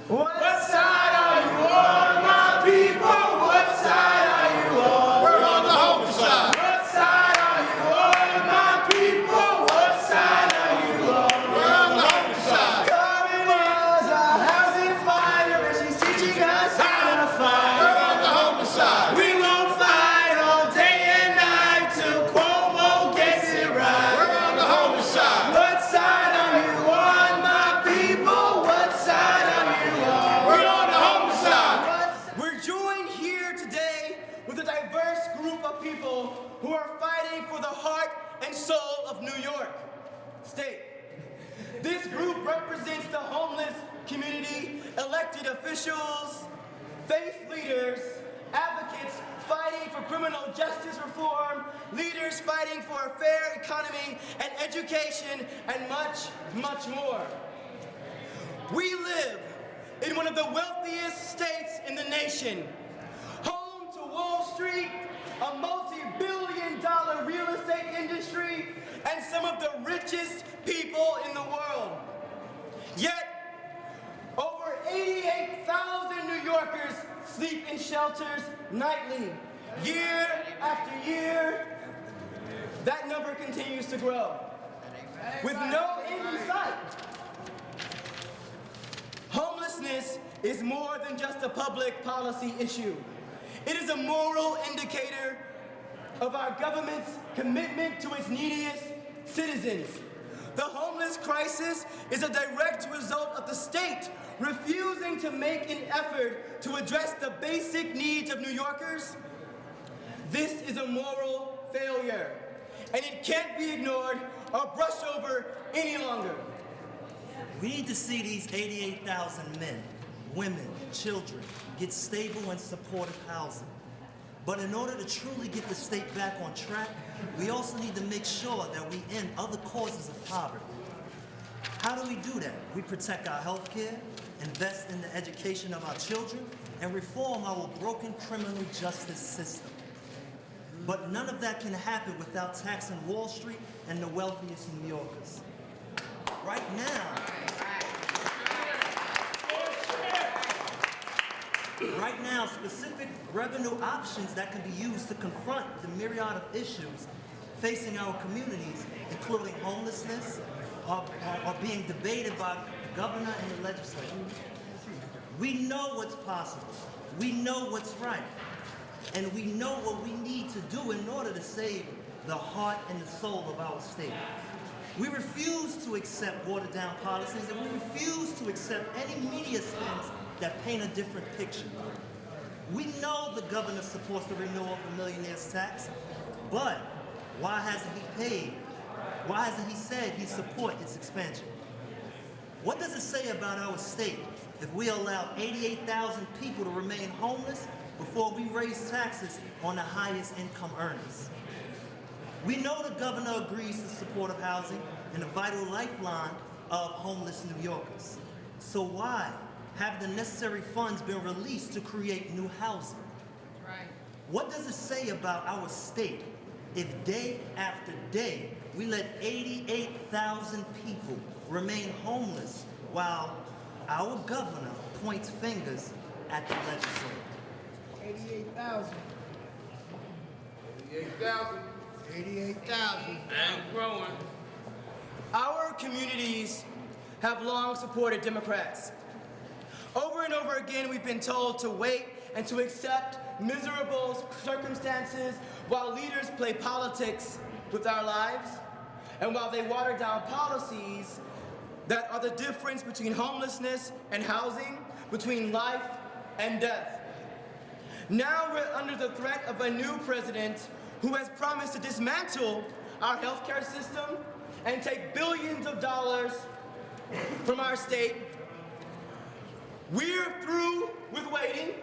What side are you on, my people? What side are you on? We're on the homeless side. What side are you on, my people? What side are you on? We're on the homeless side. Carmen is a housing fighter, and she's teaching us how to fight. We're on the homeless side. We won't fight all day and night till Cuomo gets it right. We're on the homeless side. What side are you on, my people? What side are you on? We're on the homeless side. We're joined here today with a diverse group of people who are fighting for the heart and soul of New York State. This group represents the homeless community, elected officials, faith leaders, advocates fighting for criminal justice reform, leaders fighting for a fair economy and education, and much, much more. We live in one of the wealthiest states in the nation, home to Wall Street, a multi-billion-dollar real estate industry, and some of the richest people in the world. Yet, over 88,000 New Yorkers sleep in shelters nightly. Year after year, that number continues to grow, with no end in sight. Homelessness is more than just a public policy issue. It is a moral indicator of our government's commitment to its neediest citizens. The homeless crisis is a direct result of the state refusing to make an effort to address the basic needs of New Yorkers. This is a moral failure, and it can't be ignored or brushed over any longer. We need to see these 88,000 men, women, children get stable and supportive housing. But in order to truly get the state back on track, we also need to make sure that we end other causes of poverty. How do we do that? We protect our health care, invest in the education of our children, and reform our broken criminal justice system. But none of that can happen without taxing Wall Street and the wealthiest New Yorkers. Right now, specific revenue options that can be used to confront the myriad of issues facing our communities, including homelessness, are being debated by the governor and the legislature. We know what's possible. We know what's right. And we know what we need to do in order to save the heart and the soul of our state. We refuse to accept watered-down policies, and we refuse to accept any media spins that paint a different picture. We know the governor supports the renewal of the millionaire's tax, but why hasn't he paid? Why hasn't he said he supports its expansion? What does it say about our state if we allow 88,000 people to remain homeless before we raise taxes on the highest income earners? We know the governor agrees to supportive housing and a vital lifeline of homeless New Yorkers. So why have the necessary funds been released to create new housing? Right. What does it say about our state if day after day we let 88,000 people remain homeless while our governor points fingers at the legislature? 88,000. 88,000. 88,000. And growing. Our communities have long supported Democrats. Over and over again, we've been told to wait and to accept miserable circumstances while leaders play politics with our lives, and while they water down policies that are the difference between homelessness and housing, between life and death. Now we're under the threat of a new president who has promised to dismantle our healthcare system and take billions of dollars from our state. We're through with waiting.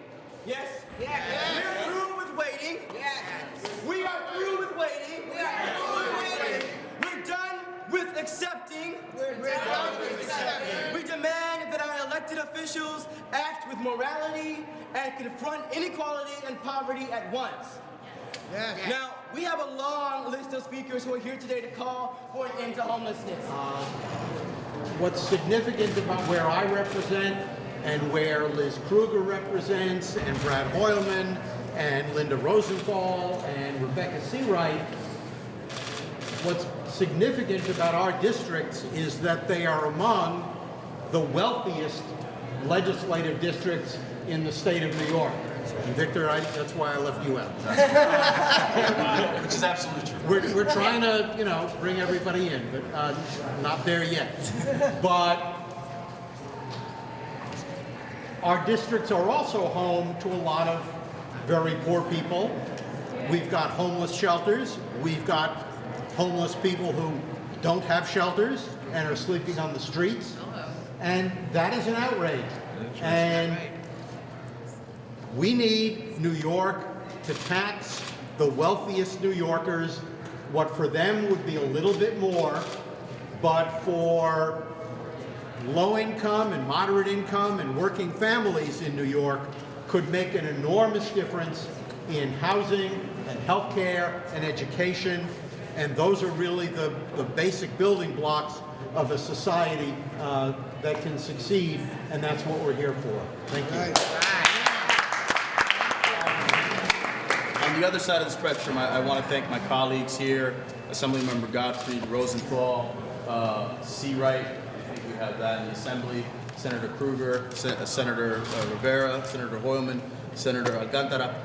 Yes? Yes. We're through with waiting. Yes. We are through with waiting. We are through with waiting. We're done with accepting. We're done with accepting. We demand that our elected officials act with morality and confront inequality and poverty at once. Yes. Now, we have a long list of speakers who are here today to call for an end to homelessness. What's significant about where I represent and where Liz Kruger represents, and Brad Hoylman, and Linda Rosenthal, and Rebecca Seawright, what's significant about our districts is that they are among the wealthiest legislative districts in the state of New York. And Victor, that's why I left you out. Which is absolutely true. We're trying to, bring everybody in, but not there yet. But our districts are also home to a lot of very poor people. We've got homeless shelters. We've got homeless people who don't have shelters and are sleeping on the streets. And that is an outrage. And we need New York to tax the wealthiest New Yorkers what for them would be a little bit more, but for low income and moderate income and working families in New York could make an enormous difference in housing and healthcare and education. And those are really the basic building blocks of a society that can succeed, and that's what we're here for. Thank you. On the other side of the spectrum, I want to thank my colleagues here, Assemblymember Gottfried, Rosenthal, Seawright, I think we have that in the Assembly, Senator Kruger, Senator Rivera, Senator Hoylman, Senator Alcantara,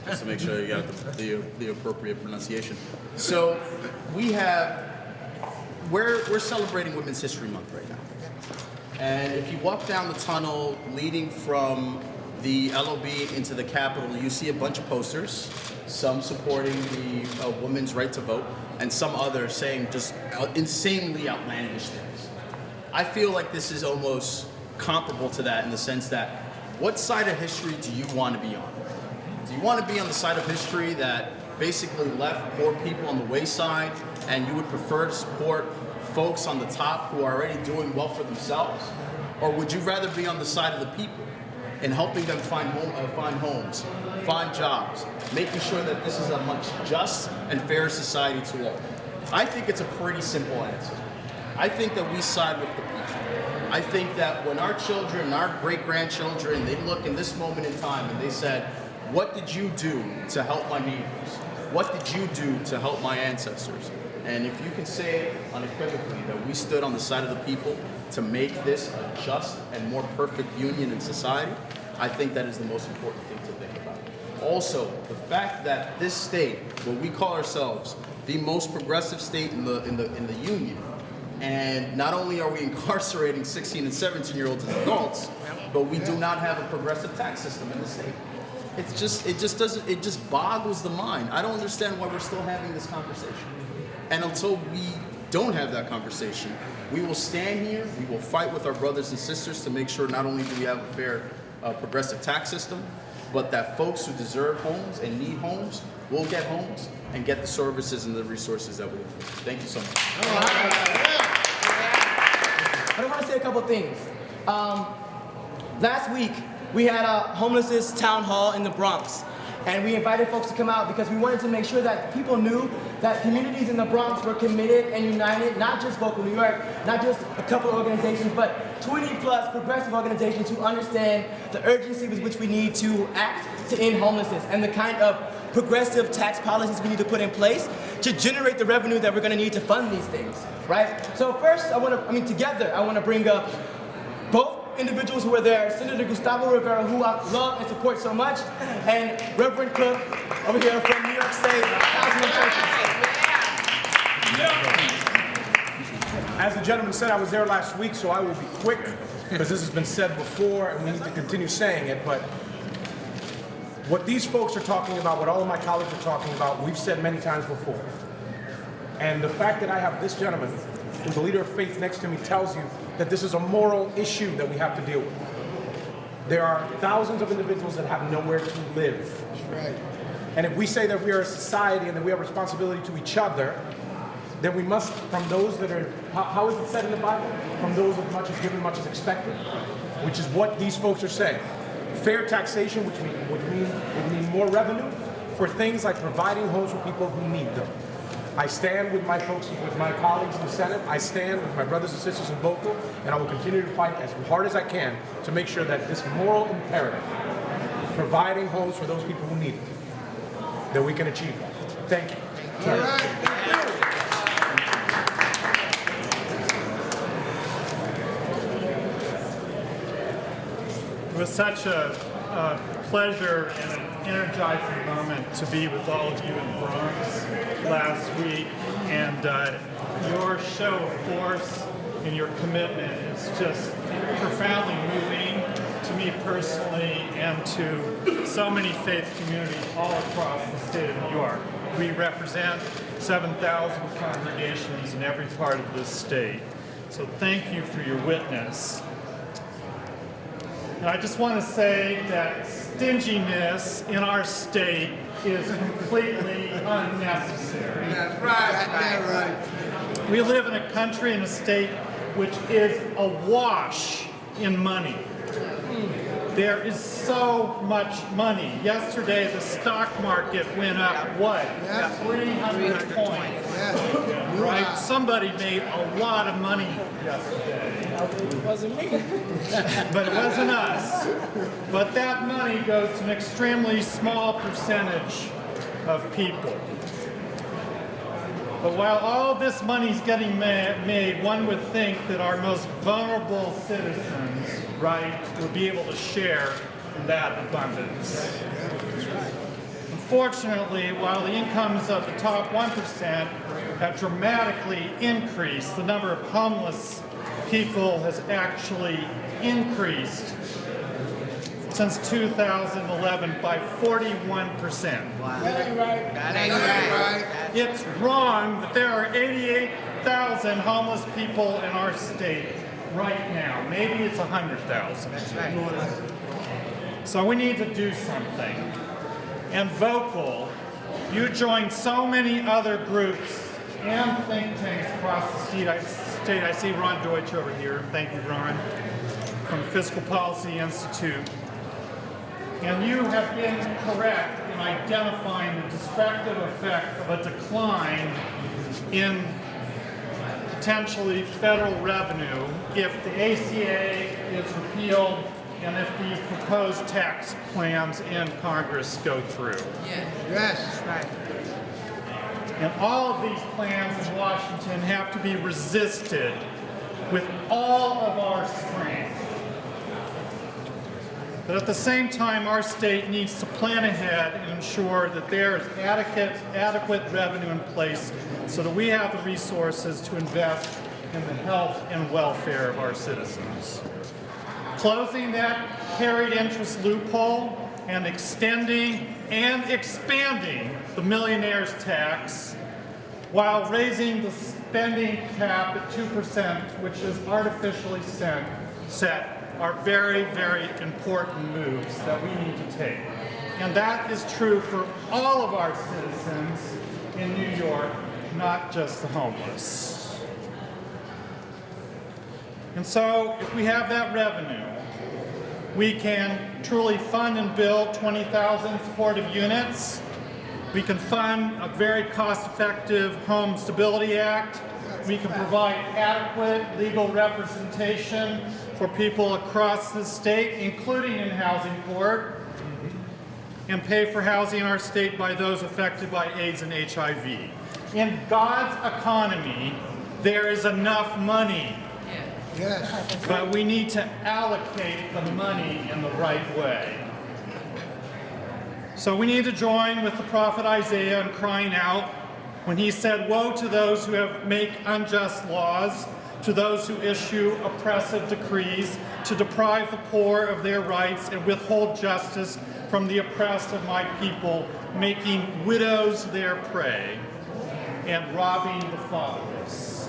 just to make sure you got the appropriate pronunciation. So we're celebrating Women's History Month right now. And if you walk down the tunnel leading from the LOB into the Capitol, you see a bunch of posters, some supporting the women's right to vote, and some others saying just insanely outlandish things. I feel like this is almost comparable to that in the sense that, what side of history do you want to be on? Do you want to be on the side of history that basically left poor people on the wayside, and you would prefer to support folks on the top who are already doing well for themselves? Or would you rather be on the side of the people and helping them find homes, find jobs, making sure that this is a much just and fair society to all? I think it's a pretty simple answer. I think that we side with the people. I think that when our children, our great-grandchildren, they look in this moment in time and they said, what did you do to help my neighbors? What did you do to help my ancestors? And if you can say unequivocally that we stood on the side of the people to make this a just and more perfect union in society, I think that is the most important thing to think about. Also, the fact that this state, what we call ourselves the most progressive state in the union, and not only are we incarcerating 16 and 17-year-olds as adults, but we do not have a progressive tax system in the state. It just boggles the mind. I don't understand why we're still having this conversation. And until we don't have that conversation, we will stand here, we will fight with our brothers and sisters to make sure not only do we have a fair progressive tax system, but that folks who deserve homes and need homes will get homes and get the services and the resources that we need. Thank you so much. I want to say a couple things. Last week, we had a homelessness town hall in the Bronx, and we invited folks to come out because we wanted to make sure that people knew that communities in the Bronx were committed and united, not just Vocal New York, not just a couple of organizations, but 20 plus progressive organizations who understand the urgency with which we need to act to end homelessness and the kind of progressive tax policies we need to put in place to generate the revenue that we're going to need to fund these things, right? So first, together, I want to bring up both individuals who were there, Senator Gustavo Rivera, who I love and support so much, and Reverend Cook over here from New York State Housing and Churches. As the gentleman said, I was there last week, so I will be quick, because this has been said before, and we need to continue saying it, but what these folks are talking about, what all of my colleagues are talking about, we've said many times before. And the fact that I have this gentleman, who's the leader of faith next to me, tells you that this is a moral issue that we have to deal with. There are thousands of individuals that have nowhere to live. That's right. And if we say that we are a society and that we have responsibility to each other, then we must, from those that are, how is it said in the Bible? From those of much is given, much is expected, which is what these folks are saying. Fair taxation, which would mean more revenue for things like providing homes for people who need them. I stand with my folks, with my colleagues in the Senate. I stand with my brothers and sisters in vocal, and I will continue to fight as hard as I can to make sure that this moral imperative, providing homes for those people who need it, that we can achieve that. Thank you. All right, thank you. It was such a pleasure and an energizing moment to be with all of you in the Bronx last week, and your show of force and your commitment is just profoundly moving to me personally and to so many faith communities all across the state of New York. We represent 7,000 congregations in every part of this state. So thank you for your witness. And I just want to say that stinginess in our state is completely unnecessary. That's right. We live in a country and a state which is awash in money. There is so much money. Yesterday, the stock market went up, what? Yeah. 300 points. Yeah. Right? Somebody made a lot of money yesterday. It wasn't me. But it wasn't us. But that money goes to an extremely small percentage of people. But while all of this money is getting made, one would think that our most vulnerable citizens, right, would be able to share in that abundance. Unfortunately, while the incomes of the top 1% have dramatically increased, the number of homeless people has actually increased since 2011 by 41%. That ain't right. That ain't right. It's wrong that there are 88,000 homeless people in our state right now. Maybe it's 100,000. That's right. So we need to do something. And Vocal, you join so many other groups and think tanks across the state. I see Ron Deutsch over here. Thank you, Ron, from Fiscal Policy Institute. And you have been correct in identifying the destructive effect of a decline in potentially federal revenue if the ACA is repealed and if these proposed tax plans in Congress go through. Yes. That's right. And all of these plans in Washington have to be resisted with all of our strength. But at the same time, our state needs to plan ahead and ensure that there is adequate revenue in place so that we have the resources to invest in the health and welfare of our citizens. Closing that carried interest loophole and extending and expanding the millionaire's tax while raising the spending cap at 2%, which is artificially set, are very, very important moves that we need to take. And that is true for all of our citizens in New York, not just the homeless. And so if we have that revenue, we can truly fund and build 20,000 supportive units. We can fund a very cost-effective Home Stability Act. We can provide adequate legal representation for people across the state, including in housing court, and pay for housing in our state by those affected by AIDS and HIV. In God's economy, there is enough money. Yes. But we need to allocate the money in the right way. So we need to join with the prophet Isaiah in crying out when he said, "Woe to those who make unjust laws, to those who issue oppressive decrees, to deprive the poor of their rights and withhold justice from the oppressed of my people, making widows their prey and robbing the fatherless."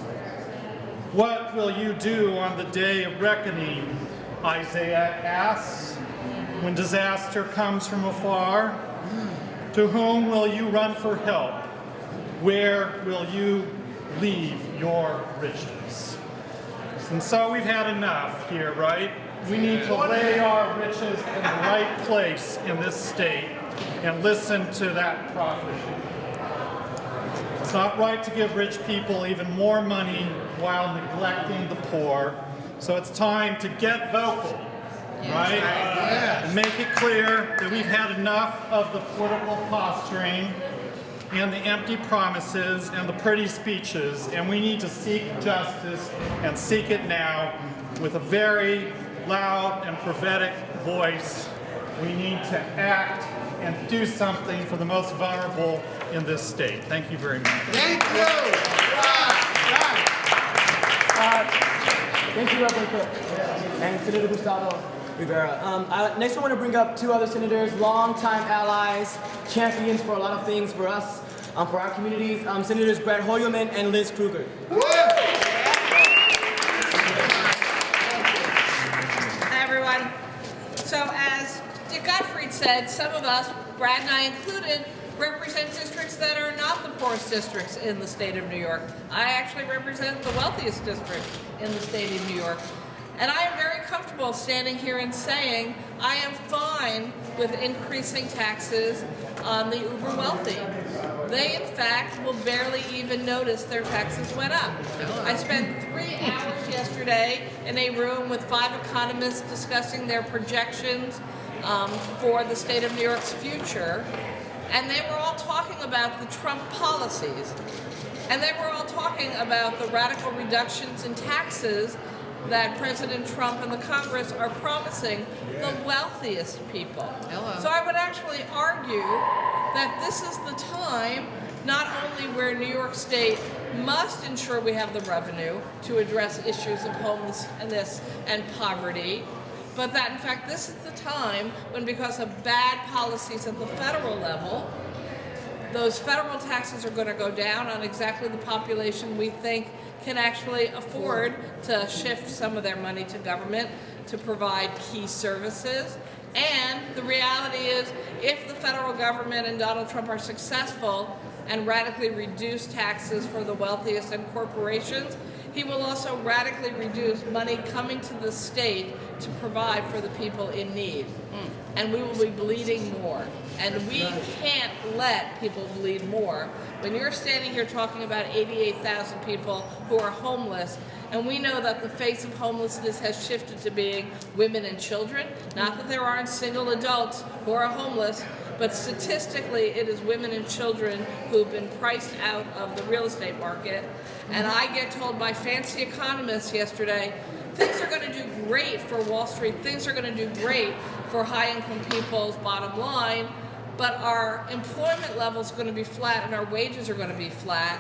What will you do on the day of reckoning, Isaiah asks, when disaster comes from afar? To whom will you run for help? Where will you leave your riches? And so we've had enough here, right? We need to lay our riches in the right place in this state and listen to that prophet. It's not right to give rich people even more money while neglecting the poor. So it's time to get vocal, right? And make it clear that we've had enough of the political posturing and the empty promises and the pretty speeches, and we need to seek justice and seek it now with a very loud and prophetic voice. We need to act and do something for the most vulnerable in this state. Thank you very much. Thank you. Thank you, Reverend Cook. And Senator Gustavo Rivera. Next, I want to bring up two other senators, longtime allies, champions for a lot of things for us, for our communities, Senators Brett Hoyleman and Liz Kruger. Hi, everyone. So as Dick Gottfried said, some of us, Brad and I included, represent districts that are not the poorest districts in the state of New York. I actually represent the wealthiest district in the state of New York. And I am very comfortable standing here and saying I am fine with increasing taxes on the uber wealthy. They, in fact, will barely even notice their taxes went up. I spent 3 hours yesterday in a room with 5 economists discussing their projections for the state of New York's future. And they were all talking about the Trump policies. And they were all talking about the radical reductions in taxes that President Trump and the Congress are promising the wealthiest people. So I would actually argue that this is the time not only where New York State must ensure we have the revenue to address issues of homelessness and poverty, but that in fact this is the time when, because of bad policies at the federal level, those federal taxes are going to go down on exactly the population we think can actually afford to shift some of their money to government to provide key services. And the reality is, if the federal government and Donald Trump are successful and radically reduce taxes for the wealthiest and corporations, he will also radically reduce money coming to the state to provide for the people in need. And we will be bleeding more. And we can't let people bleed more. When you're standing here talking about 88,000 people who are homeless, and we know that the face of homelessness has shifted to being women and children, not that there aren't single adults who are homeless, but statistically it is women and children who've been priced out of the real estate market. And I get told by fancy economists yesterday, things are going to do great for Wall Street, things are going to do great for high-income people's bottom line, but our employment level is going to be flat and our wages are going to be flat.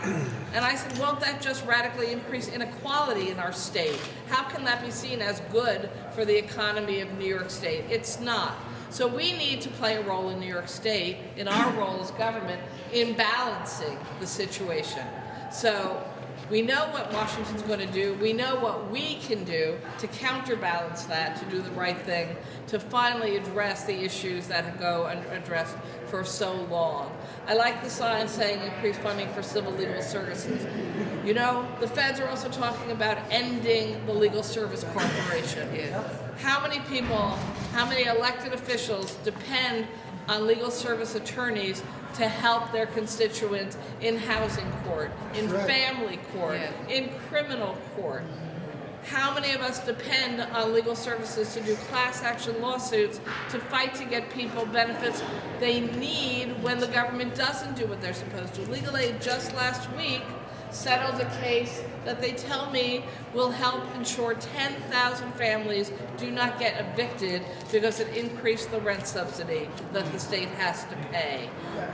And I said, won't that just radically increase inequality in our state? How can that be seen as good for the economy of New York State? It's not. So we need to play a role in New York State, in our role as government, in balancing the situation. So we know what Washington's going to do. We know what we can do to counterbalance that, to do the right thing, to finally address the issues that have gone unaddressed for so long. I like the sign saying increase funding for civil legal services. You know, the feds are also talking about ending the Legal Service Corporation. How many people, how many elected officials depend on legal service attorneys to help their constituents in housing court, in family court, in criminal court? How many of us depend on legal services to do class action lawsuits to fight to get people benefits they need when the government doesn't do what they're supposed to? Legal Aid just last week settled a case that they tell me will help ensure 10,000 families do not get evicted because it increased the rent subsidy that the state has to pay.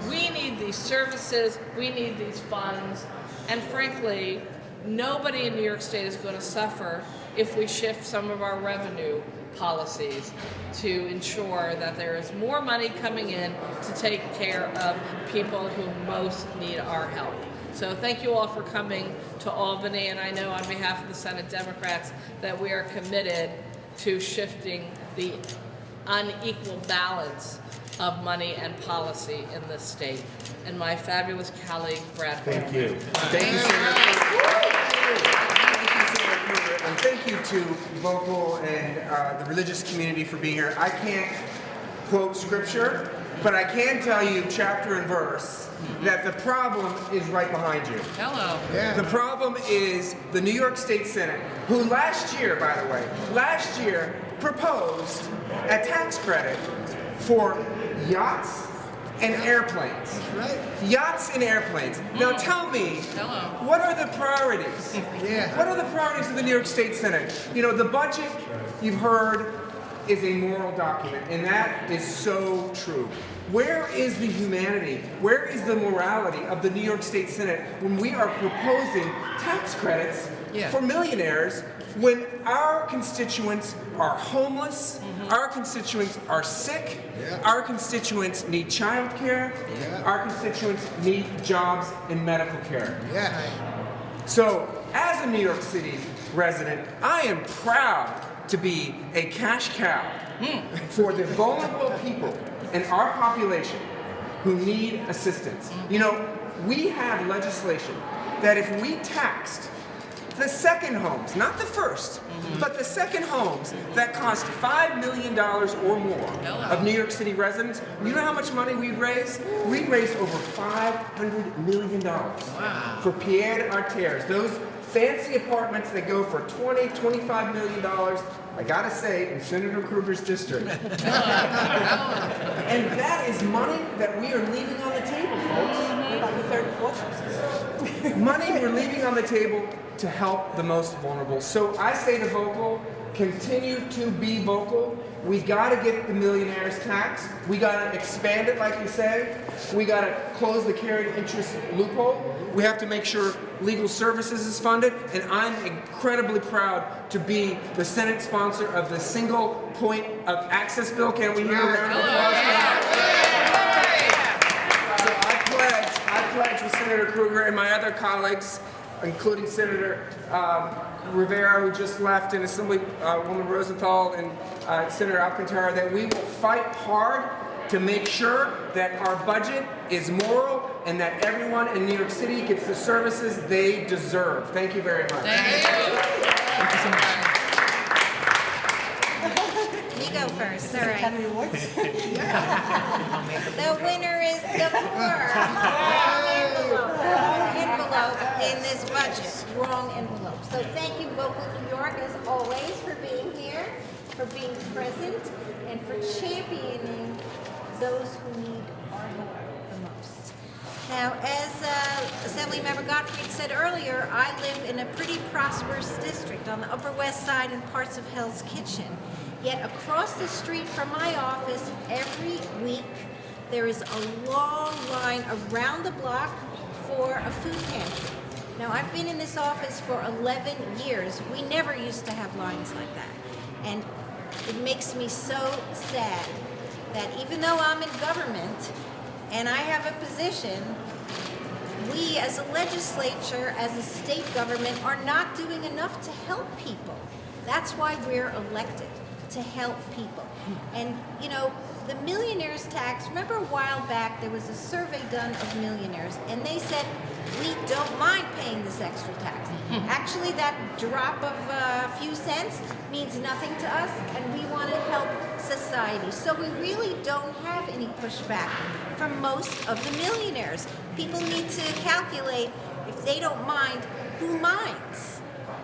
We need these services, we need these funds, and frankly, nobody in New York State is going to suffer if we shift some of our revenue policies to ensure that there is more money coming in to take care of people who most need our help. So thank you all for coming to Albany, and I know on behalf of the Senate Democrats that we are committed to shifting the unequal balance of money and policy in this state. And my fabulous colleague, Brad. Thank you. Thank you, Senator. And thank you to vocal and the religious community for being here. I can't quote scripture, but I can tell you chapter and verse that the problem is right behind you. Hello. Yeah. The problem is the New York State Senate, who last year, by the way, proposed a tax credit for yachts and airplanes. Right. Yachts and airplanes. Now tell me, what are the priorities? Yeah. What are the priorities of the New York State Senate? You know, the budget, you've heard, is a moral document, and that is so true. Where is the humanity? Where is the morality of the New York State Senate when we are proposing tax credits for millionaires when our constituents are homeless, our constituents are sick, our constituents need child care, our constituents need jobs and medical care. Yeah. So, as a New York City resident, I am proud to be a cash cow for the vulnerable people in our population who need assistance. You know, we have legislation that if we taxed the second homes, not the first, but the second homes that cost $5 million or more of New York City residents, you know how much money we'd raise? We'd raise over $500 million for Pierre Arters, those fancy apartments that go for $20, $25 million, I gotta say, in Senator Kruger's district. And that is money that we are leaving on the table, folks. Money we're leaving on the table to help the most vulnerable. So I say to Vocal, continue to be vocal. We gotta get the millionaires tax. We gotta expand it, like you say. We gotta close the carried interest loophole. We have to make sure legal services is funded. And I'm incredibly proud to be the Senate sponsor of the single point of access bill. Can we hear a round of applause? So I pledge with Senator Kruger and my other colleagues, including Senator Rivera, who just left, and Assemblywoman Rosenthal and Senator Alcantara, that we will fight hard to make sure that our budget is moral and that everyone in New York City gets the services they deserve. Thank you very much. Thank you. Thank you so much. You go first, all right. The winner is the poor. Wrong envelope in this budget. Wrong envelope. So thank you, Vocal New York, as always, for being here, for being present, and for championing those who need our help the most. Now, as Assemblymember Gottfried said earlier, I live in a pretty prosperous district on the Upper West Side and parts of Hell's Kitchen. Yet across the street from my office, every week, there is a long line around the block for a food pantry. Now, I've been in this office for 11 years. We never used to have lines like that. And it makes me so sad that even though I'm in government and I have a position, we as a legislature, as a state government, are not doing enough to help people. That's why we're elected, to help people. And, you know, the millionaire's tax, remember a while back there was a survey done of millionaires, and they said, we don't mind paying this extra tax. Actually, that drop of a few cents means nothing to us, and we want to help society. So we really don't have any pushback from most of the millionaires. People need to calculate, if they don't mind, who minds?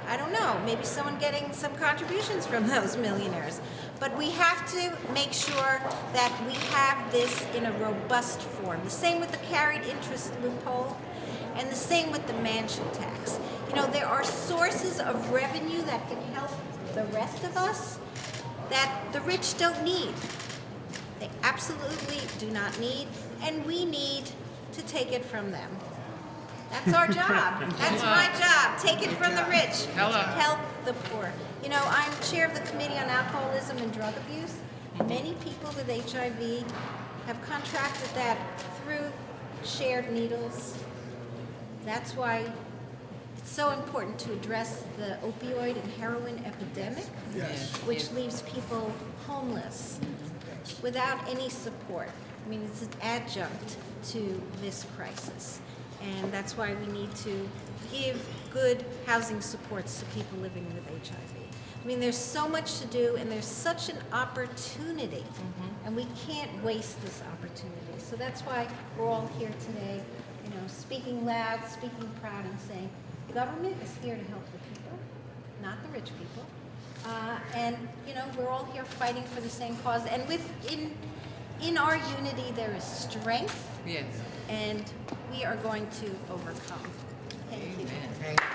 I don't know, maybe someone getting some contributions from those millionaires. But we have to make sure that we have this in a robust form. The same with the carried interest loophole, and the same with the mansion tax. You know, there are sources of revenue that can help the rest of us that the rich don't need. They absolutely do not need, and we need to take it from them. That's our job. That's my job. Take it from the rich. Help the poor. You know, I'm chair of the Committee on Alcoholism and Drug Abuse. Many people with HIV have contracted that through shared needles. That's why it's so important to address the opioid and heroin epidemic, which leaves people homeless without any support. I mean, it's an adjunct to this crisis. And that's why we need to give good housing supports to people living with HIV. I mean, there's so much to do, and there's such an opportunity, and we can't waste this opportunity. So that's why we're all here today, you know, speaking loud, speaking proud, and saying, government is here to help the people, not the rich people. And, you know, we're all here fighting for the same cause. And in our unity, there is strength. Yes. And we are going to overcome. Thank you. Thank you.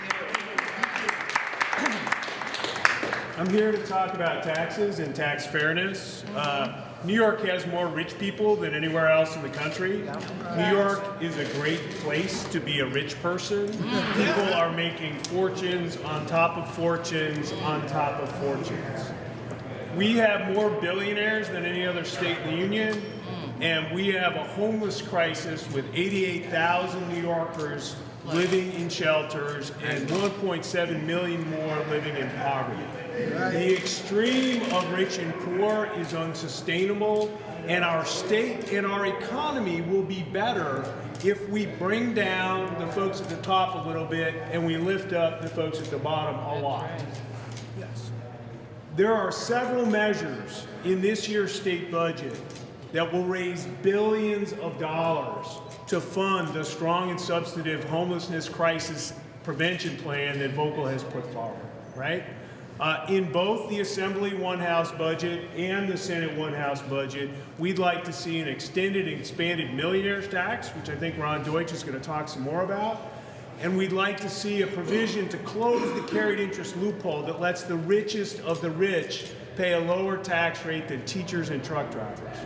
I'm here to talk about taxes and tax fairness. New York has more rich people than anywhere else in the country. New York is a great place to be a rich person. People are making fortunes on top of fortunes on top of fortunes. We have more billionaires than any other state in the union, and we have a homeless crisis with 88,000 New Yorkers living in shelters and 1.7 million more living in poverty. The extreme of rich and poor is unsustainable, and our state and our economy will be better if we bring down the folks at the top a little bit and we lift up the folks at the bottom a lot. Yes. There are several measures in this year's state budget that will raise billions of dollars to fund the strong and substantive homelessness crisis prevention plan that Vocal has put forward, right? In both the Assembly One-House budget and the Senate One-House budget, we'd like to see an extended and expanded millionaires tax, which I think Ron Deutsch is going to talk some more about. And we'd like to see a provision to close the carried interest loophole that lets the richest of the rich pay a lower tax rate than teachers and truck drivers.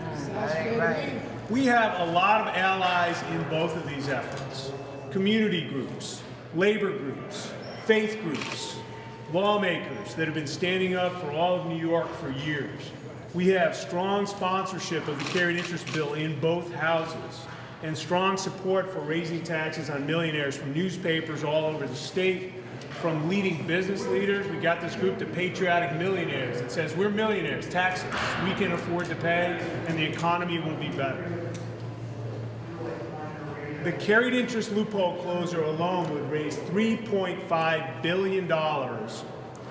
Right. We have a lot of allies in both of these efforts. Community groups, labor groups, faith groups, lawmakers that have been standing up for all of New York for years. We have strong sponsorship of the carried interest bill in both houses and strong support for raising taxes on millionaires from newspapers all over the state, from leading business leaders. We got this group, the Patriotic Millionaires, that says we're millionaires, tax us, we can afford to pay, and the economy will be better. The carried interest loophole closure alone would raise $3.5 billion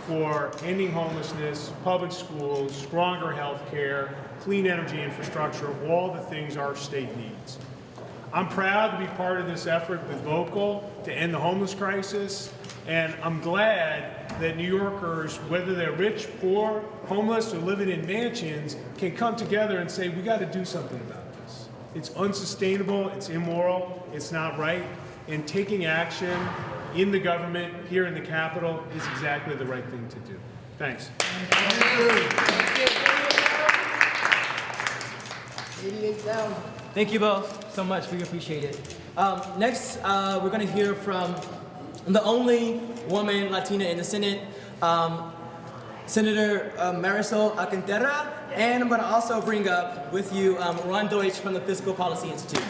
for ending homelessness, public schools, stronger health care, clean energy infrastructure, all the things our state needs. I'm proud to be part of this effort with Vocal to end the homeless crisis, and I'm glad that New Yorkers, whether they're rich, poor, homeless, or living in mansions, can come together and say, we got to do something about this. It's unsustainable, it's immoral, it's not right, and taking action in the government, here in the Capitol, is exactly the right thing to do. Thanks. Thank you both so much. We appreciate it. Next, we're going to hear from the only woman Latina in the Senate, Senator Marisol Alcantara, and I'm going to also bring up with you Ron Deutsch from the Fiscal Policy Institute.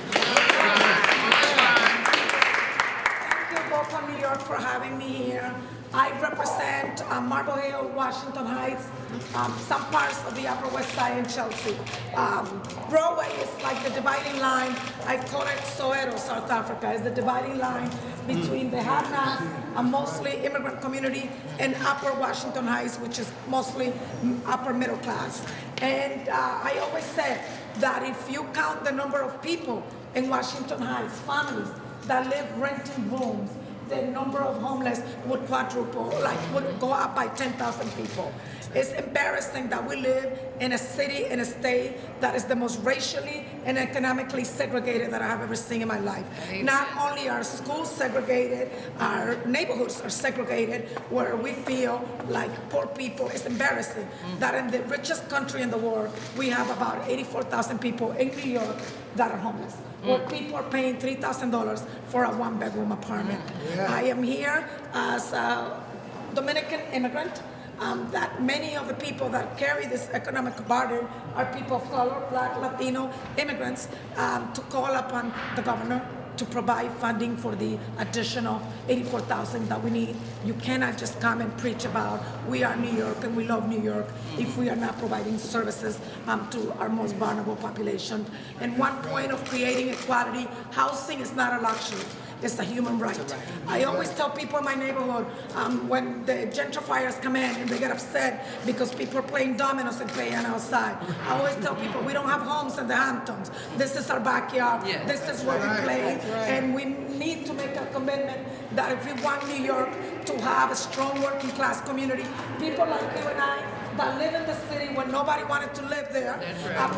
Thank you, Vocal New York, for having me here. I represent Marble Hill, Washington Heights, some parts of the Upper West Side and Chelsea. Broadway is like the dividing line. I call it Soweto, South Africa. It's the dividing line between the have-nots, a mostly immigrant community, and Upper Washington Heights, which is mostly upper middle class. And I always said that if you count the number of people in Washington Heights, families that live renting rooms, the number of homeless would quadruple, would go up by 10,000 people. It's embarrassing that we live in a city, in a state that is the most racially and economically segregated that I have ever seen in my life. Amen. Not only are schools segregated, our neighborhoods are segregated, where we feel like poor people. It's embarrassing that in the richest country in the world, we have about 84,000 people in New York that are homeless. Where people are paying $3,000 for a one-bedroom apartment. Yeah. I am here as a Dominican immigrant. That many of the people that carry this economic burden are people of color, Black, Latino immigrants, to call upon the governor to provide funding for the additional $84,000 that we need. You cannot just come and preach about we are New York and we love New York if we are not providing services to our most vulnerable population. And one point of creating equality, housing is not a luxury. It's a human right. I always tell people in my neighborhood, when the gentrifiers come in and they get upset because people are playing dominoes and playing outside, I always tell people we don't have homes in the Hamptons. This is our backyard. This is where we play. And we need to make a commitment that if we want New York to have a strong working class community, people like you and I that live in the city when nobody wanted to live there,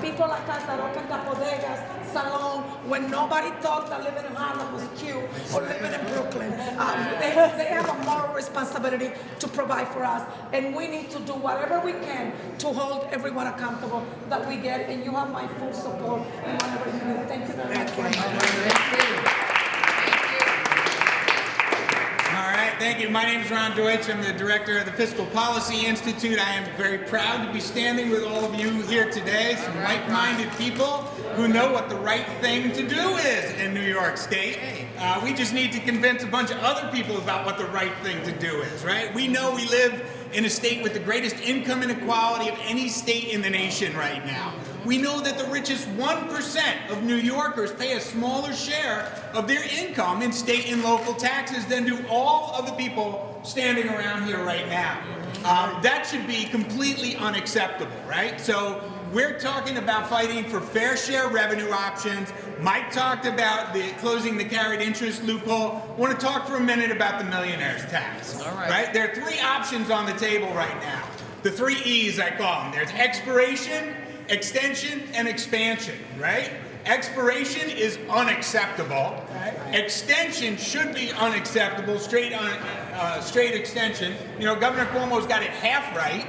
people like us that opened up bodegas, salon, when nobody thought that living in Harlem was cute, or living in Brooklyn. They have a moral responsibility to provide for us, and we need to do whatever we can to hold everyone accountable that we get, and you have my full support in whatever you do. Thank you very much for having me. All right, thank you. My name is Ron Deutsch. I'm the director of the Fiscal Policy Institute. I am very proud to be standing with all of you here today, some like-minded people who know what the right thing to do is in New York State. We just need to convince a bunch of other people about what the right thing to do is, right? We know we live in a state with the greatest income inequality of any state in the nation right now. We know that the richest 1% of New Yorkers pay a smaller share of their income in state and local taxes than do all of the people standing around here right now. That should be completely unacceptable, right? So we're talking about fighting for fair share revenue options. Mike talked about closing the carried interest loophole. I want to talk for a minute about the millionaire's tax. All right. There are three options on the table right now. The 3 E's, I call them. There's expiration, extension, and expansion, right? Expiration is unacceptable. Extension should be unacceptable, straight extension. You know, Governor Cuomo's got it half right.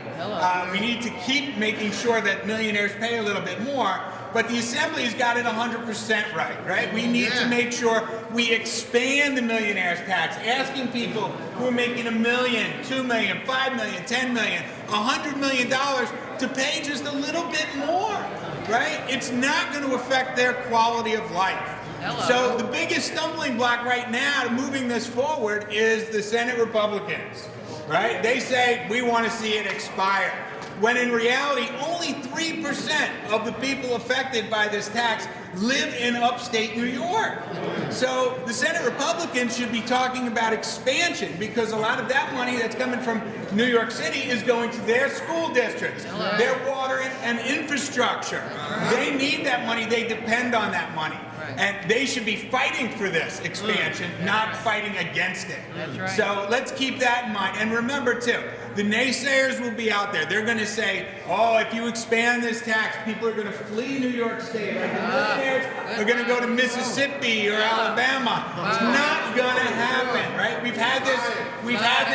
We need to keep making sure that millionaires pay a little bit more, but the Assembly's got it 100% right? We need to make sure we expand the millionaire's tax, asking people who are making $1 million, $2 million, $5 million, $10 million, $100 million to pay just a little bit more, right? It's not going to affect their quality of life. So the biggest stumbling block right now to moving this forward is the Senate Republicans, right? They say we want to see it expire, when in reality only 3% of the people affected by this tax live in upstate New York. So the Senate Republicans should be talking about expansion, because a lot of that money that's coming from New York City is going to their school districts, their water and infrastructure. They need that money. They depend on that money. And they should be fighting for this expansion, not fighting against it. So let's keep that in mind. And remember, too, the naysayers will be out there. They're going to say, oh, if you expand this tax, people are going to flee New York State. Like the millionaires are going to go to Mississippi or Alabama. It's not going to happen, right? We've had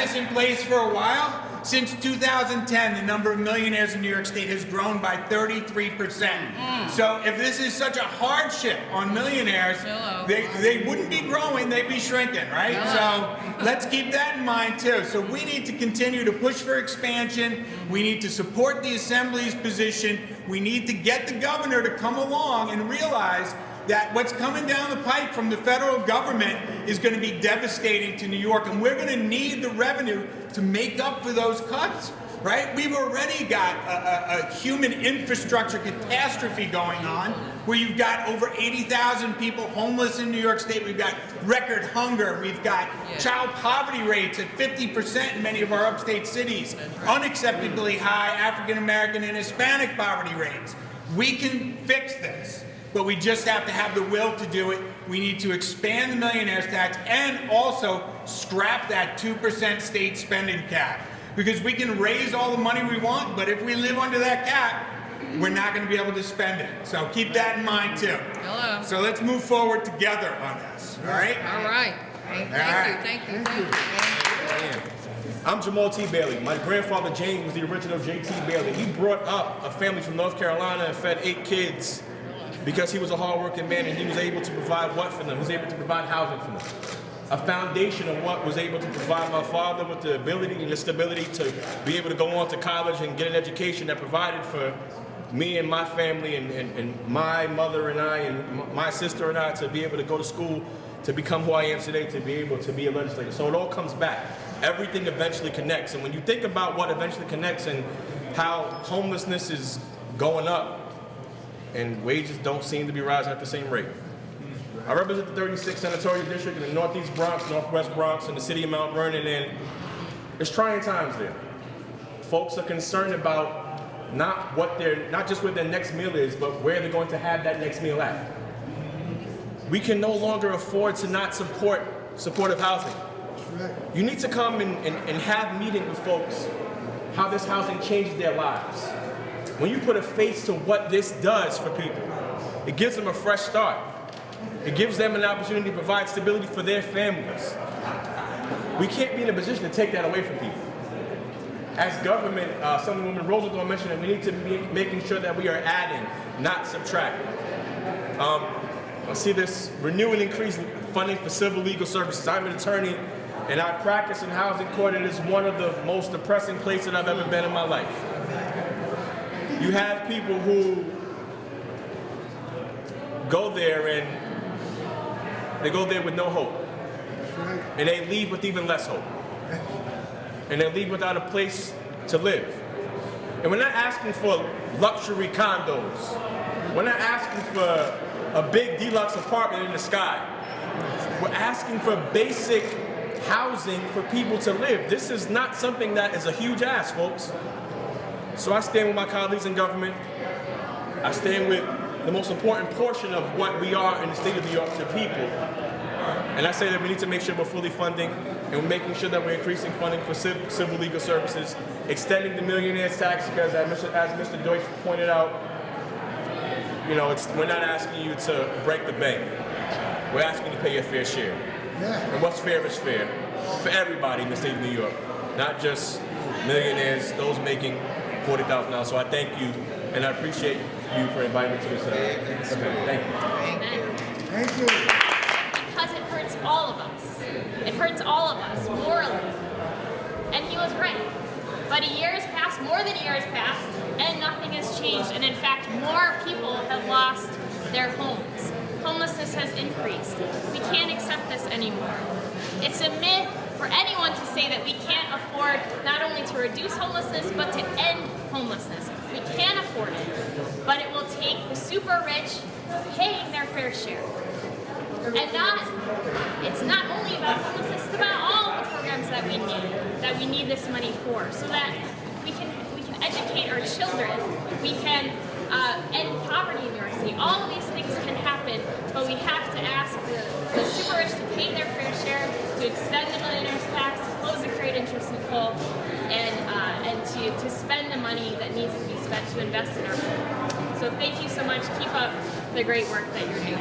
this in place for a while. Since 2010, the number of millionaires in New York State has grown by 33%. So if this is such a hardship on millionaires, they wouldn't be growing, they'd be shrinking, right? So let's keep that in mind too. So we need to continue to push for expansion. We need to support the Assembly's position. We need to get the governor to come along and realize that what's coming down the pike from the federal government is going to be devastating to New York, and we're going to need the revenue to make up for those cuts, right? We've already got a human infrastructure catastrophe going on, where you've got over 80,000 people homeless in New York State. We've got record hunger. We've got child poverty rates at 50% in many of our upstate cities, unacceptably high African American and Hispanic poverty rates. We can fix this, but we just have to have the will to do it. We need to expand the millionaire's tax and also scrap that 2% state spending cap. Because we can raise all the money we want, but if we live under that cap, we're not going to be able to spend it. So keep that in mind too. So let's move forward together on this, all right? All right. Thank you. I'm Jamal T. Bailey. My grandfather James was the original J.T. Bailey. He brought up a family from North Carolina and fed 8 kids because he was a hardworking man, and he was able to provide what for them? He was able to provide housing for them. A foundation of what was able to provide my father with the ability and the stability to be able to go on to college and get an education that provided for me and my family and my mother and I and my sister and I to be able to go to school, to become who I am today, to be able to be a legislator. So it all comes back. Everything eventually connects. And when you think about what eventually connects and how homelessness is going up and wages don't seem to be rising at the same rate, I represent the 36th Senatorial District in the Northeast Bronx, Northwest Bronx, and the city of Mount Vernon, and it's trying times there. Folks are concerned about not just where their next meal is, but where they're going to have that next meal at. We can no longer afford to not support supportive housing. You need to come and have meetings with folks, how this housing changes their lives. When you put a face to what this does for people, it gives them a fresh start. It gives them an opportunity to provide stability for their families. We can't be in a position to take that away from people. As government, Assemblywoman Rosenthal mentioned that we need to be making sure that we are adding, not subtracting. I see this renew and increase funding for civil legal services. I'm an attorney, and I practice in housing court. It is one of the most depressing places I've ever been in my life. You have people who go there and they go there with no hope. And they leave with even less hope. And they leave without a place to live. And we're not asking for luxury condos. We're not asking for a big deluxe apartment in the sky. We're asking for basic housing for people to live. This is not something that is a huge ask, folks. So I stand with my colleagues in government. I stand with the most important portion of what we are in the state of New York, the people. And I say that we need to make sure we're fully funding and we're making sure that we're increasing funding for civil legal services, extending the millionaire's tax, because as Mr. Deutsch pointed out, we're not asking you to break the bank. We're asking you to pay your fair share. And what's fair is fair for everybody in the state of New York, not just millionaires, those making $40,000. So I thank you, and I appreciate you for inviting me to this event. Thank you. Thank you. Because it hurts all of us. It hurts all of us morally. And he was right. But a year has passed, more than a year has passed, and nothing has changed. And in fact, more people have lost their homes. Homelessness has increased. We can't accept this anymore. It's a myth for anyone to say that we can't afford not only to reduce homelessness, but to end homelessness. We can afford it, but it will take the super rich paying their fair share. And it's not only about homelessness, it's about all the programs that we need this money for, so that we can educate our children, we can end poverty in New York City. All of these things can happen, but we have to ask the super rich to pay their fair share, to extend the millionaire's tax, to close the carried interest loophole, and to spend the money that needs to be spent to invest in our people. So thank you so much. Keep up the great work that you're doing.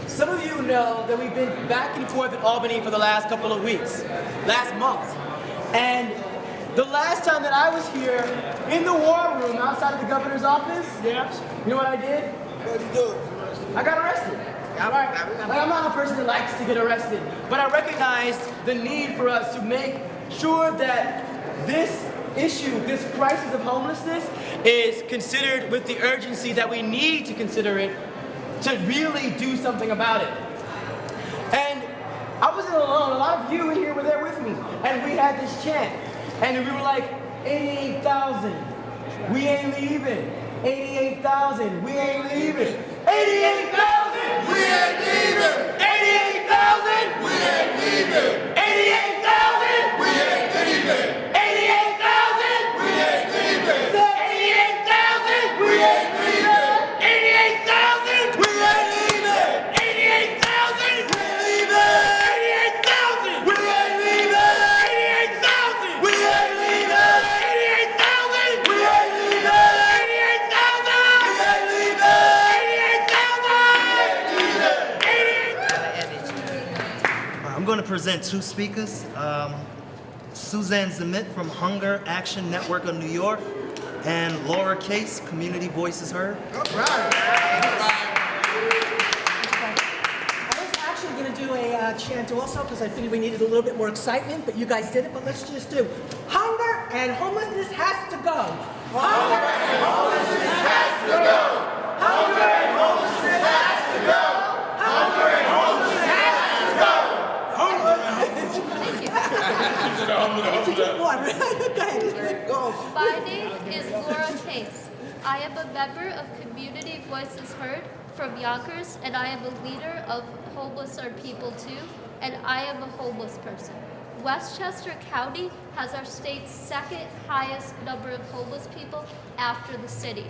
Some of you know that we've been back and forth in Albany for the last couple of weeks, last month. And the last time that I was here in the war room outside of the governor's office, you know what I did? What did you do? I got arrested. I'm not a person that likes to get arrested, but I recognized the need for us to make sure that this issue, this crisis of homelessness, is considered with the urgency that we need to consider it to really do something about it. And I wasn't alone. A lot of you in here were there with me. And we had this chant. And we were like, 88,000. We ain't leaving. 88,000. We ain't leaving. 88,000. We ain't leaving. 88,000. We ain't leaving. 88,000. We ain't leaving. 88,000. We ain't leaving. 88,000. We ain't leaving. 88,000. We ain't leaving. 88,000. We ain't leaving. 88,000. We ain't leaving. 88,000. We ain't leaving. 88,000. We ain't leaving. 88,000. I'm going to present two speakers. Suzanne Zamit from Hunger Action Network of New York, and Laura Case, Community Voices Heard. All right. I was actually going to do a chant also because I figured we needed a little bit more excitement, but you guys did it. But let's just do hunger and homelessness has to go. Hunger and homelessness has to go. Hunger and homelessness has to go. Hunger and homelessness has to go. My name is Laura Case. I am a member of Community Voices Heard from Yonkers, and I am a leader of Homeless Are People Too, and I am a homeless person. Westchester County has our state's second highest number of homeless people after the city.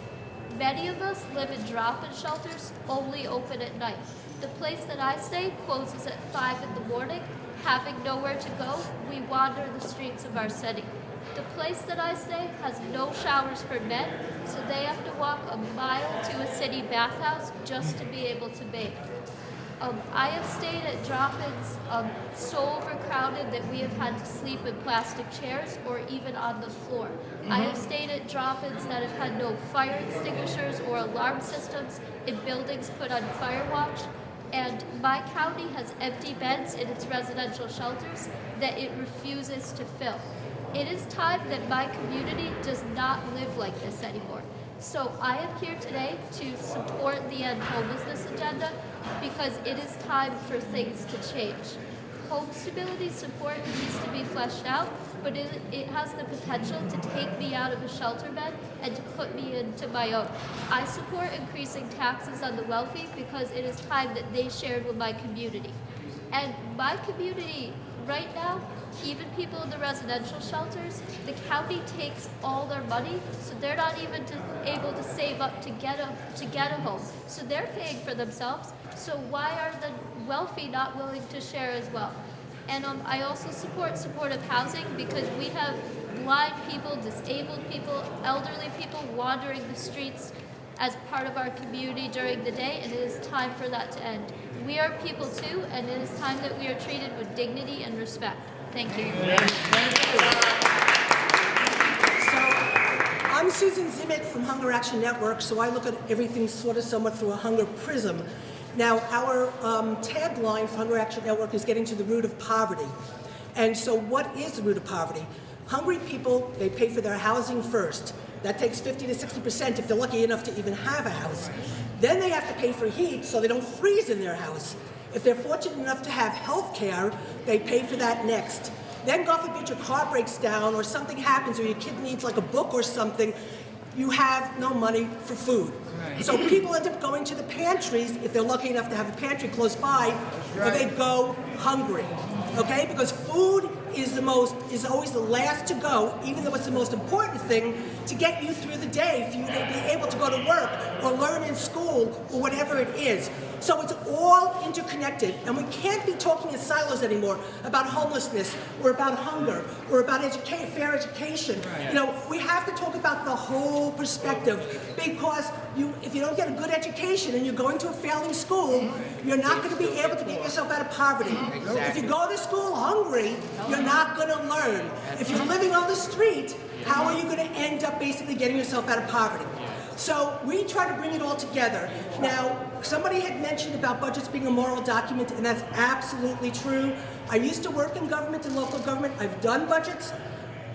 Many of us live in drop-in shelters, only open at night. The place that I stay closes at 5 in the morning. Having nowhere to go, we wander the streets of our city. The place that I stay has no showers for men, so they have to walk a mile to a city bathhouse just to be able to bathe. I have stayed at drop-ins so overcrowded that we have had to sleep in plastic chairs or even on the floor. I have stayed at drop-ins that have had no fire extinguishers or alarm systems in buildings put on fire watch. And my county has empty beds in its residential shelters that it refuses to fill. It is time that my community does not live like this anymore. So I am here today to support the End Homelessness agenda because it is time for things to change. Home stability support needs to be fleshed out, but it has the potential to take me out of a shelter bed and to put me into my own. I support increasing taxes on the wealthy because it is time that they shared with my community. And my community right now, even people in the residential shelters, the county takes all their money, so they're not even able to save up to get a home. So they're paying for themselves. So why are the wealthy not willing to share as well? And I also support supportive housing because we have blind people, disabled people, elderly people wandering the streets as part of our community during the day, and it is time for that to end. We are people too, and it is time that we are treated with dignity and respect. Thank you. So, I'm Susan Zimick from Hunger Action Network, so I look at everything sort of somewhat through a hunger prism. Now, our tagline for Hunger Action Network is getting to the root of poverty. And so what is the root of poverty? Hungry people, they pay for their housing first. That takes 50 to 60% if they're lucky enough to even have a house. Then they have to pay for heat so they don't freeze in their house. If they're fortunate enough to have health care, they pay for that next. Then God forbid your car breaks down or something happens or your kid needs like a book or something, you have no money for food. Right. So people end up going to the pantries, if they're lucky enough to have a pantry close by, or they go hungry, okay? Because food is always the last to go, even though it's the most important thing to get you through the day, for you to be able to go to work or learn in school or whatever it is. So it's all interconnected, and we can't be talking in silos anymore about homelessness or about hunger or about fair education. Right. You know, we have to talk about the whole perspective, because if you don't get a good education and you're going to a failing school, you're not going to be able to get yourself out of poverty. Exactly. If you go to school hungry, you're not going to learn. If you're living on the street, how are you going to end up basically getting yourself out of poverty? So we try to bring it all together. Now, somebody had mentioned about budgets being a moral document, and that's absolutely true. I used to work in government and local government. I've done budgets.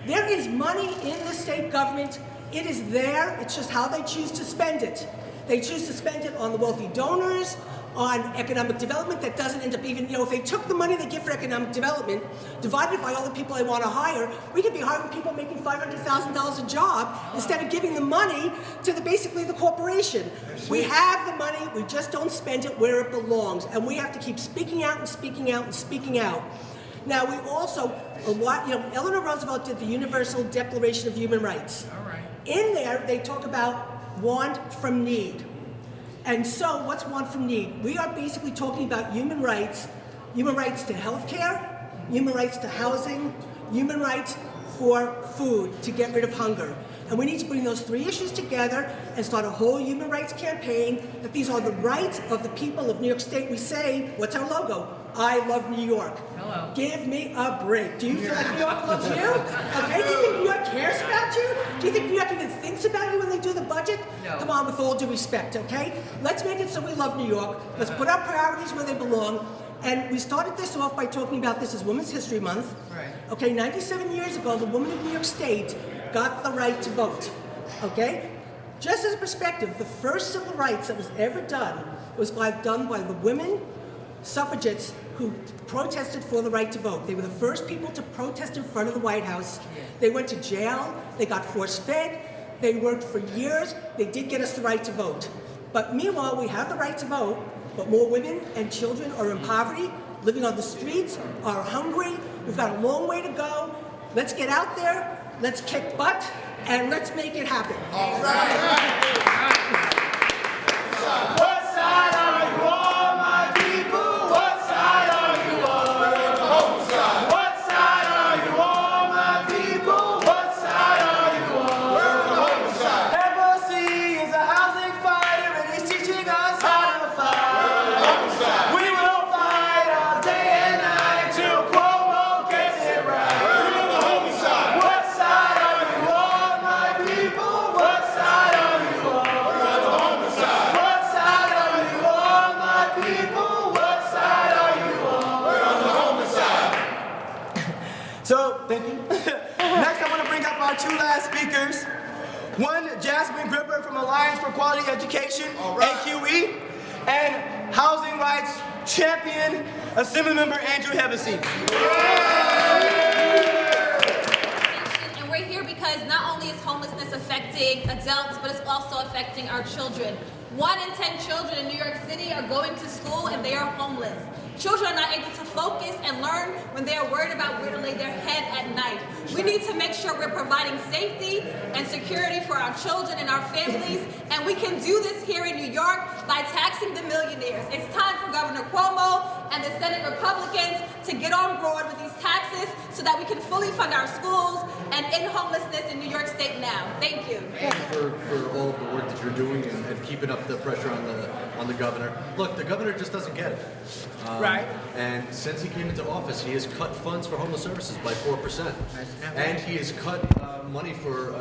There is money in the state government. It is there. It's just how they choose to spend it. They choose to spend it on the wealthy donors, on economic development that doesn't end up even, if they took the money they give for economic development, divided by all the people they want to hire, we could be hiring people making $500,000 a job instead of giving the money to basically the corporation. We have the money, we just don't spend it where it belongs, and we have to keep speaking out and speaking out and speaking out. Now, we also, Eleanor Roosevelt did the Universal Declaration of Human Rights. All right. In there, they talk about want from need. And so, what's want from need? We are basically talking about human rights to health care, human rights to housing, human rights for food, to get rid of hunger. And we need to bring those three issues together and start a whole human rights campaign, that these are the rights of the people of New York State. We say, what's our logo? I love New York. Hello. Give me a break. Do you feel like New York loves you? Okay, do you think New York cares about you? Do you think New York even thinks about you when they do the budget? No. Come on, with all due respect, okay? Let's make it so we love New York. Let's put our priorities where they belong. And we started this off by talking about this as Women's History Month. Right. Okay, 97 years ago, the women of New York State got the right to vote. Okay? Just as a perspective, the first civil rights that was ever done was done by the women suffragettes who protested for the right to vote. They were the first people to protest in front of the White House. They went to jail, they got force-fed, They worked for years. They did get us the right to vote. But meanwhile, we have the right to vote, but more women and children are in poverty, living on the streets, are hungry. We've got a long way to go. Let's get out there, let's kick butt, and let's make it happen. All right. What side are you on, my people? What side are you on? We're on the home side. What side are you on, my people? What side are you on? We're on the home side. FOC is a housing fighter and he's teaching us how to fight. We're on the home side. We will fight all day and night till Cuomo gets it right. We're on the home side. What side are you on, my people? What side are you on? We're on the home side. What side are you on, my people? What side are you on? We're on the home side. So, thank you. Next, I want to bring up our two last speakers. One, Jasmine Gripper from Alliance for Quality Education, AQE, and Housing Rights Champion, Assemblymember Andrew Hevesy. And we're here because not only is homelessness affecting adults, but it's also affecting our children. 1 in 10 children in New York City are going to school and they are homeless. Children are not able to focus and learn when they are worried about where to lay their head at night. We need to make sure we're providing safety and security for our children and our families, and we can do this here in New York by taxing the millionaires. It's time for Governor Cuomo and the Senate Republicans to get on board with these taxes so that we can fully fund our schools and end homelessness in New York State now. Thank you. Thank you for all of the work that you're doing and keeping up the pressure on the governor. Look, the governor just doesn't get it. Right. And since he came into office, he has cut funds for homeless services by 4%. And he has cut money for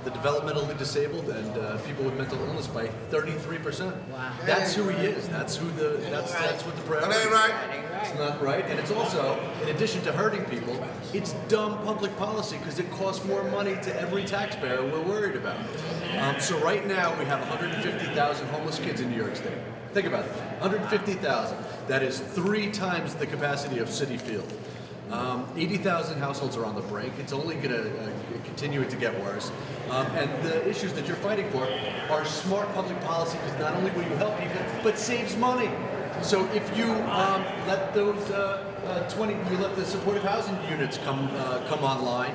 the developmentally disabled and people with mental illness by 33%. Wow. That's who he is. That's who that's what the priority is. Right. It's not right. And it's also, in addition to hurting people, it's dumb public policy because it costs more money to every taxpayer we're worried about. So right now we have 150,000 homeless kids in New York State. Think about it, 150,000. That is 3 times the capacity of Citi Field. 80,000 households are on the brink. It's only going to continue to get worse. And the issues that you're fighting for are smart public policy because not only will you help people, but saves money. So if you let those you let the supportive housing units come online,